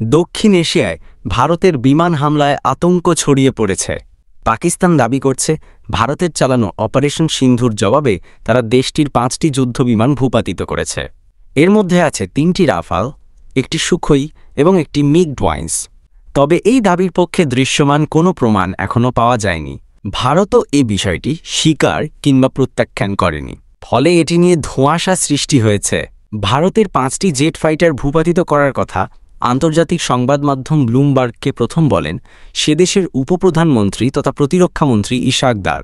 দক্ষিণ এশিয়ায় ভারতের বিমান হামলায় আতঙ্ক ছড়িয়ে পড়েছে। পাকিস্তান দাবি করছে ভারতের চালানো অপারেশন সিন্ধুর জবাবে তারা দেশটির 5টি যুদ্ধবিমান ভূপাতিত করেছে। এর মধ্যে আছে 3টি রাফাল, একটি সুখোই এবং একটি মিগ-20। তবে এই দাবির পক্ষে দৃশ্যমান কোনো প্রমাণ এখনও পাওয়া যায়নি। ভারতও এই বিষয়টি স্বীকার কিংবা প্রত্যাখ্যান করেনি, ফলে এটি নিয়ে ধোঁয়াশা সৃষ্টি হয়েছে। ভারতের 5টি জেট ফাইটার ভূপাতিত করার কথা আন্তর্জাতিক সংবাদ মাধ্যম ব্লুমবার্গকে প্রথম বলেন সে দেশের উপপ্রধানমন্ত্রী তথা প্রতিরক্ষামন্ত্রী ইশাক দার।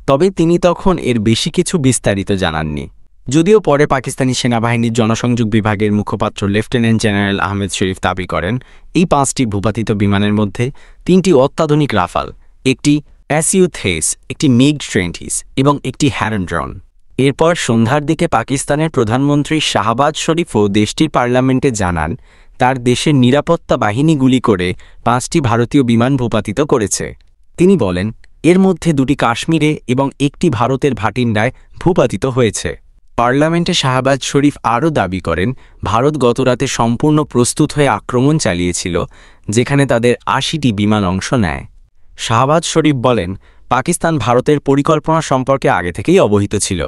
তবে তিনি তখন এর বেশি কিছু বিস্তারিত জানাননি। যদিও পরে পাকিস্তানি সেনাবাহিনীর জনসংযোগ বিভাগের মুখপাত্র লেফটেন্যান্ট জেনারেল আহমেদ শরীফ দাবি করেন এই 5টি ভূপাতিত বিমানের মধ্যে 3টি অত্যাধুনিক রাফাল, একটি SU-30, একটি মিগ-20 এবং একটি হ্যারন ড্রোন। এরপর সন্ধ্যার দিকে পাকিস্তানের প্রধানমন্ত্রী শাহবাজ শরীফও দেশটির পার্লামেন্টে জানান তার দেশের নিরাপত্তা বাহিনী গুলি করে 5টি ভারতীয় বিমান ভূপাতিত করেছে। তিনি বলেন এর মধ্যে 2টি কাশ্মীরে এবং একটি ভারতের ভাটিন্ডায় ভূপাতিত হয়েছে। পার্লামেন্টে শাহবাজ শরীফ আরও দাবি করেন ভারত গতরাতে সম্পূর্ণ প্রস্তুত হয়ে আক্রমণ চালিয়েছিল, যেখানে তাদের 80টি বিমান অংশ নেয়। শাহবাজ শরীফ বলেন পাকিস্তান ভারতের পরিকল্পনা সম্পর্কে আগে থেকেই অবহিত ছিল।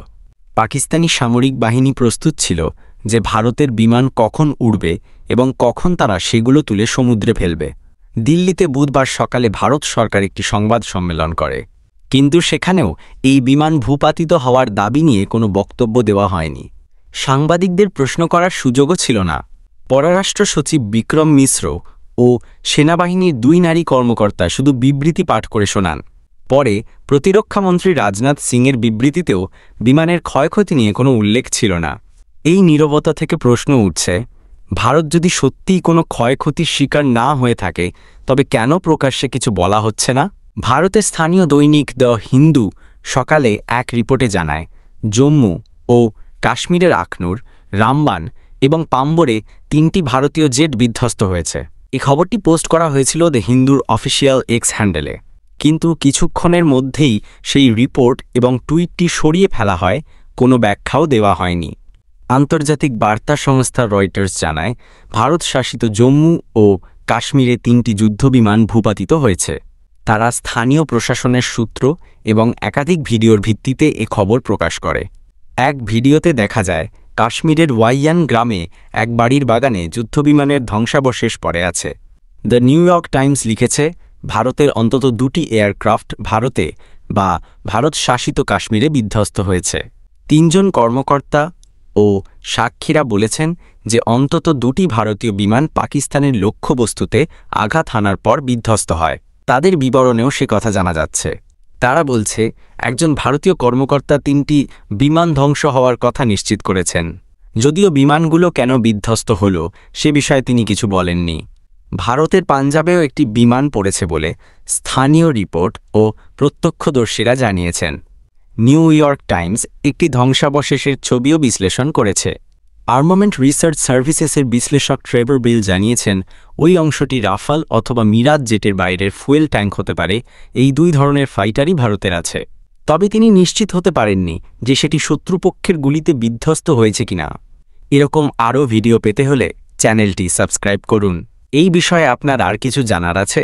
পাকিস্তানি সামরিক বাহিনী প্রস্তুত ছিল যে ভারতের বিমান কখন উড়বে এবং কখন তারা সেগুলো তুলে সমুদ্রে ফেলবে। দিল্লিতে বুধবার সকালে ভারত সরকার একটি সংবাদ সম্মেলন করে, কিন্তু সেখানেও এই বিমান ভূপাতিত হওয়ার দাবি নিয়ে কোনো বক্তব্য দেওয়া হয়নি। সাংবাদিকদের প্রশ্ন করার সুযোগও ছিল না। পররাষ্ট্র সচিব বিক্রম মিশ্র ও সেনাবাহিনীর 2 নারী কর্মকর্তা শুধু বিবৃতি পাঠ করে শোনান। পরে প্রতিরক্ষামন্ত্রী রাজনাথ সিংয়ের বিবৃতিতেও বিমানের ক্ষয়ক্ষতি নিয়ে কোনো উল্লেখ ছিল না। এই নীরবতা থেকে প্রশ্ন উঠছে, ভারত যদি সত্যিই কোনো ক্ষয়ক্ষতির শিকার না হয়ে থাকে তবে কেন প্রকাশ্যে কিছু বলা হচ্ছে না? ভারতের স্থানীয় দৈনিক দ্য হিন্দু সকালে এক রিপোর্টে জানায় জম্মু ও কাশ্মীরের আখনুর, রামবান এবং পাম্বরে 3টি ভারতীয় জেট বিধ্বস্ত হয়েছে। এই খবরটি পোস্ট করা হয়েছিল দ্য হিন্দুর অফিসিয়াল এক্স হ্যান্ডেলে, কিন্তু কিছুক্ষণের মধ্যেই সেই রিপোর্ট এবং টুইটটি সরিয়ে ফেলা হয়, কোনো ব্যাখ্যাও দেওয়া হয়নি। আন্তর্জাতিক বার্তা সংস্থা রয়টার্স জানায় ভারত শাসিত জম্মু ও কাশ্মীরে 3টি যুদ্ধবিমান ভূপাতিত হয়েছে। তারা স্থানীয় প্রশাসনের সূত্র এবং একাধিক ভিডিওর ভিত্তিতে এ খবর প্রকাশ করে। এক ভিডিওতে দেখা যায় কাশ্মীরের ওয়াইয়ান গ্রামে এক বাড়ির বাগানে যুদ্ধবিমানের ধ্বংসাবশেষ পড়ে আছে। দ্য নিউ ইয়র্ক টাইমস লিখেছে ভারতের অন্তত 2টি এয়ারক্রাফট ভারতে বা ভারত শাসিত কাশ্মীরে বিধ্বস্ত হয়েছে। 3 জন কর্মকর্তা ও সাক্ষীরা বলেছেন যে অন্তত 2টি ভারতীয় বিমান পাকিস্তানের লক্ষ্যবস্তুতে আঘাত হানার পর বিধ্বস্ত হয়। তাদের বিবরণেও সে কথা জানা যাচ্ছে। তারা বলছে একজন ভারতীয় কর্মকর্তা 3টি বিমান ধ্বংস হওয়ার কথা নিশ্চিত করেছেন। যদিও বিমানগুলো কেন বিধ্বস্ত হল সে বিষয়ে তিনি কিছু বলেননি। ভারতের পাঞ্জাবেও একটি বিমান পড়েছে বলে স্থানীয় রিপোর্ট ও প্রত্যক্ষদর্শীরা জানিয়েছেন। নিউ ইয়র্ক টাইমস একটি ধ্বংসাবশেষের ছবিও বিশ্লেষণ করেছে। আর্মামেন্ট রিসার্চ সার্ভিসেসের বিশ্লেষক ট্রেভর বিল জানিয়েছেন ওই অংশটি রাফাল অথবা মিরাজ জেটের বাইরের ফুয়েল ট্যাঙ্ক হতে পারে। এই 2 ধরনের ফাইটারই ভারতের আছে, তবে তিনি নিশ্চিত হতে পারেননি যে সেটি শত্রুপক্ষের গুলিতে বিধ্বস্ত হয়েছে কিনা। এরকম আরও ভিডিও পেতে হলে চ্যানেলটি সাবস্ক্রাইব করুন। এই বিষয়ে আপনার আর কিছু জানার আছে?